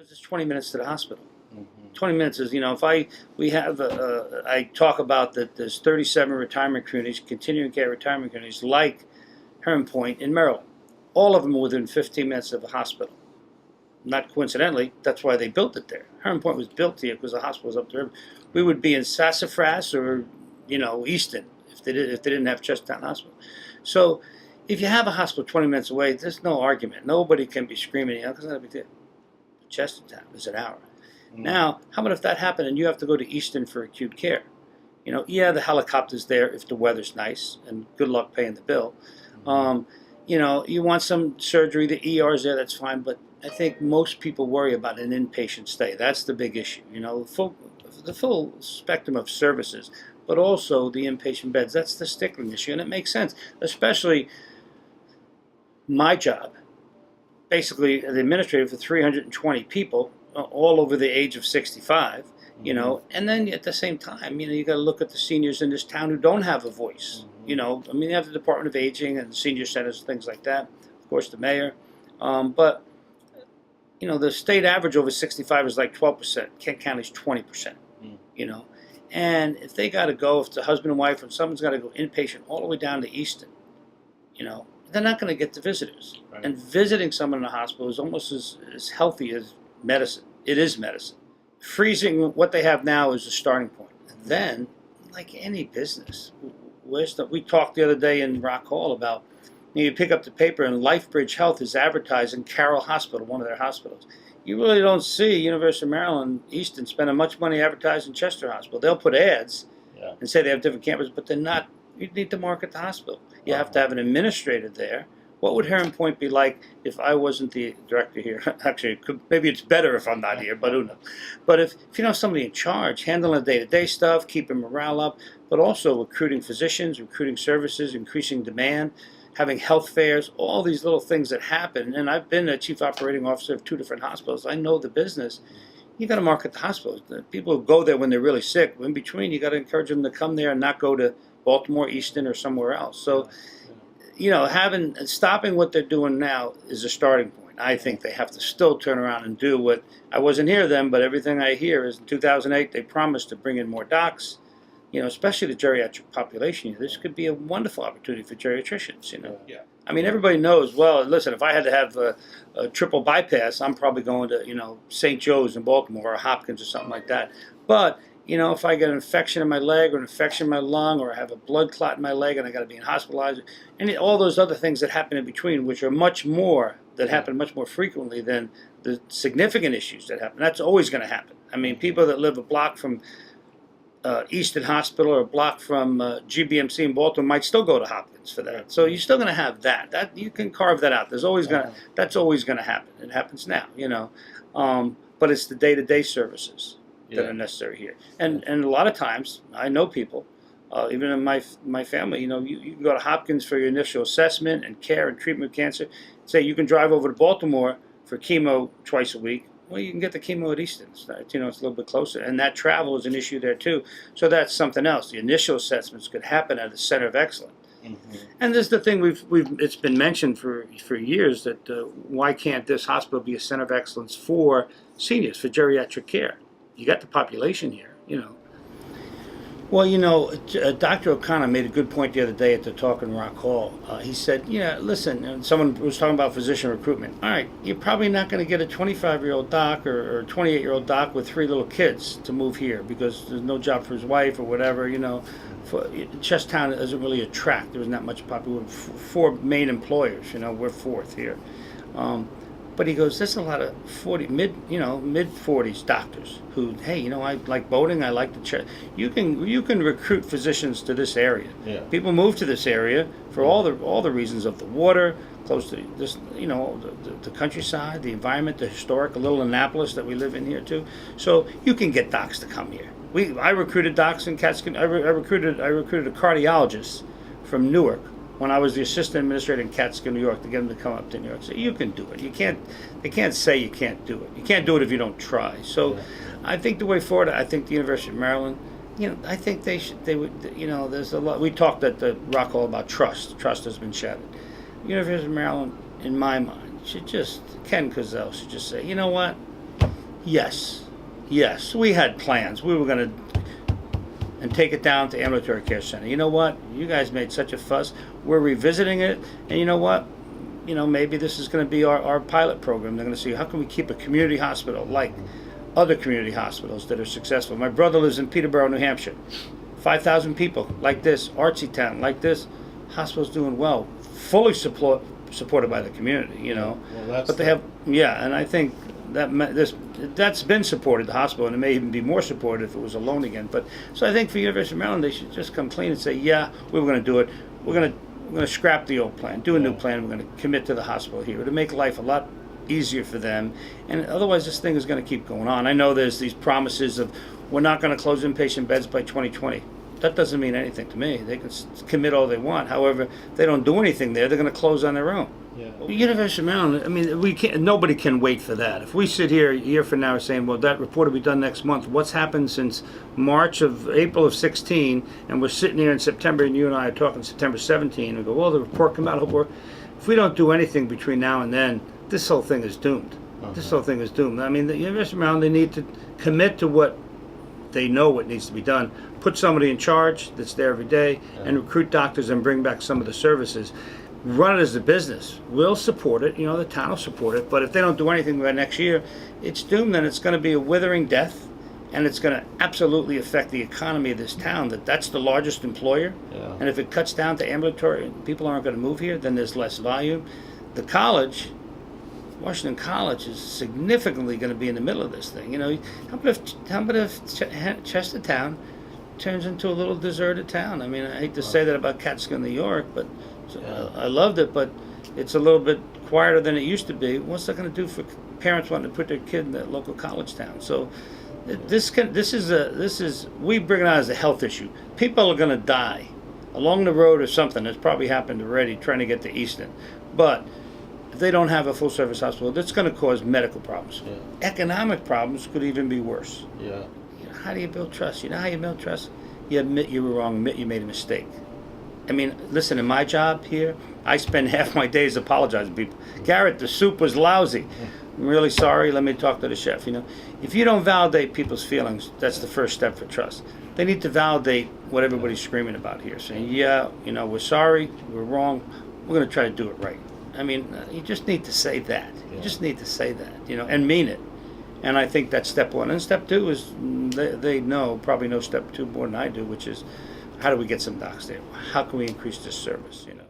Because it's 20 minutes to the hospital. 20 minutes is, if I talk about that there's 37 retirement communities, continuing care retirement communities like Heron Point in Maryland. All of them are within 15 minutes of a hospital. Not coincidentally, that's why they built it there. Heron Point was built here because the hospital was up there. We would be in Sassafras or, Easton if they didn't have Chestertown Hospital. So if you have a hospital 20 minutes away, there's no argument. Nobody can be screaming, because that's not a big deal. Chestertown is an hour. Now, how about if that happened and you have to go to Easton for acute care? The helicopter's there if the weather's nice, and good luck paying the bill. You want some surgery, the ER's there, that's fine, but I think most people worry about an inpatient stay. That's the big issue, the full spectrum of services, but also the inpatient beds. That's the stickling issue, and it makes sense, especially my job. Basically, the administrator for 320 people, all over the age of 65, and then at the same time, you got to look at the seniors in this town who don't have a voice. You have the Department of Aging and senior centers, things like that. Of course, the mayor. But, the state average over 65 is like 12%. Kent County's 20%, And if they got to go, if the husband and wife or someone's got to go inpatient all the way down to Easton, they're not going to get the visitors. Right. And visiting someone in a hospital is almost as healthy as medicine. It is medicine. Freezing what they have now is the starting point. And then, like any business, we talked the other day in Rock Hall about, you pick up the paper and LifeBridge Health is advertising Carroll Hospital, one of their hospitals. You really don't see University of Maryland, Easton spending much money advertising Chester Hospital. They'll put ads and say they have different campuses, but they're not. You need to market the hospital. You have to have an administrator there. What would Heron Point be like if I wasn't the director here? Actually, maybe it's better if I'm not here, but who knows? But if you have somebody in charge, handling the day-to-day stuff, keeping morale up, but also recruiting physicians, recruiting services, increasing demand, having health fairs, all these little things that happen. And I've been a chief operating officer of 2 different hospitals. I know the business. You got to market the hospitals. The people who go there when they're really sick. In between, you got to encourage them to come there and not go to Baltimore, Easton, or somewhere else. So, stopping what they're doing now is a starting point. I think they have to still turn around and do what, I wasn't here then, but everything I hear is in 2008 they promised to bring in more docs, especially the geriatric population. This could be a wonderful opportunity for geriatricians, Yeah. I mean, everybody knows, well, listen, if I had to have a triple bypass, I'm probably going to, St. Joe's in Baltimore or Hopkins or something like that. But if I get an infection in my leg or an infection in my lung or I have a blood clot in my leg and I got to be hospitalized, and all those other things that happen in between, which are happen much more frequently than the significant issues that happen. That's always going to happen. I mean, people that live a block from Easton Hospital or a block from GBMC in Baltimore might still go to Hopkins for that. So you're still going to have that. That you can carve that out. That's always going to happen. It happens now, But it's the day-to-day services that are necessary here. And a lot of times, I know people, even in my family, you can go to Hopkins for your initial assessment and care and treatment of cancer. Say you can drive over to Baltimore for chemo twice a week. Well, you can get the chemo at Easton. It's a little bit closer. And that travel is an issue there, too. So that's something else. The initial assessments could happen at a center of excellence. And this is the thing it's been mentioned for years that why can't this hospital be a center of excellence for seniors, for geriatric care? You got the population here, Well, Dr. O'Connor made a good point the other day at the talk in Rock Hall. He said, listen, and someone was talking about physician recruitment. All right, you're probably not going to get a 25-year-old doc or a 28-year-old doc with 3 little kids to move here because there's no job for his wife or whatever, Chestertown doesn't really attract. There isn't that much population. 4 main employers, we're 4th here. But he goes, there's a lot of mid-40s doctors who, hey, I like boating, I like the you can recruit physicians to this area. Yeah. People move to this area for all the reasons of the water, close to this, the countryside, the environment, the historic, a little Annapolis that we live in here too. So you can get docs to come here. I recruited docs in Catskill. I recruited a cardiologist from Newark when I was the assistant administrator in Catskill, New York, to get them to come up to New York. So you can do it. They can't say you can't do it. You can't do it if you don't try. So I think the way forward, I think the University of Maryland, I think they would, there's a lot. We talked at the Rock Hall about trust. Trust has been shattered. University of Maryland, in my mind, Ken Cozell should just say, you know what? Yes, yes, we had plans. We were going to and take it down to ambulatory care center. You know what? You guys made such a fuss. We're revisiting it, and you know what? You know, maybe this is going to be our pilot program. They're going to see how can we keep a community hospital like other community hospitals that are successful. My brother lives in Peterborough, New Hampshire. 5,000 people like this, artsy town like this. Hospital's doing well, fully supported by the community. You know, Well, but they have and I think that's been supported, the hospital, and it may even be more supported if it was alone again. But so I think for University of Maryland, they should just come clean and say, yeah, we were going to do it. We're going to scrap the old plan, do a new plan. We're going to commit to the hospital here to make life a lot easier for them. And otherwise, this thing is going to keep going on. I know there's these promises of we're not going to close inpatient beds by 2020. That doesn't mean anything to me. They can commit all they want. However, if they don't do anything there, they're going to close on their own. Yeah. University of Maryland, I mean, we can't. Nobody can wait for that. If we sit here a year from now saying, well, that report will be done next month, what's happened since April of 16, and we're sitting here in September, and you and I are talking September 17, and go, well, the report come out. If we don't do anything between now and then, this whole thing is doomed. This whole thing is doomed. I mean, the University of Maryland, they need to commit to what they know what needs to be done. Put somebody in charge that's there every day, and recruit doctors and bring back some of the services. Run it as a business. We'll support it. You know, the town will support it. But if they don't do anything by next year, it's doomed. Then it's going to be a withering death, and it's going to absolutely affect the economy of this town. That's the largest employer. Yeah. And if it cuts down to ambulatory, people aren't going to move here. Then there's less volume. The college, Washington College, is significantly going to be in the middle of this thing. You know, how about if Chestertown turns into a little deserted town? I mean, I hate to say that about Catskill, New York, but I loved it, but it's a little bit quieter than it used to be. What's that going to do for parents wanting to put their kid in that local college town? So we bring it out as a health issue. People are going to die along the road or something. It's probably happened already trying to get to Easton. But if they don't have a full service hospital, that's going to cause medical problems. Yeah. Economic problems could even be worse. Yeah. You know, how do you build trust? You know how you build trust? You admit you were wrong, admit you made a mistake. I mean, listen, in my job here, I spend half my days apologizing to people. Garret, the soup was lousy. I'm really sorry. Let me talk to the chef. You know, if you don't validate people's feelings, that's the first step for trust. They need to validate what everybody's screaming about here, saying, yeah, you know, we're sorry, we're wrong, we're going to try to do it right. I mean, you just need to say that. You just need to say that, you know, and mean it. And I think that's step one. And step two is they probably know step two more than I do, which is how do we get some docs there? How can we increase this service, you know?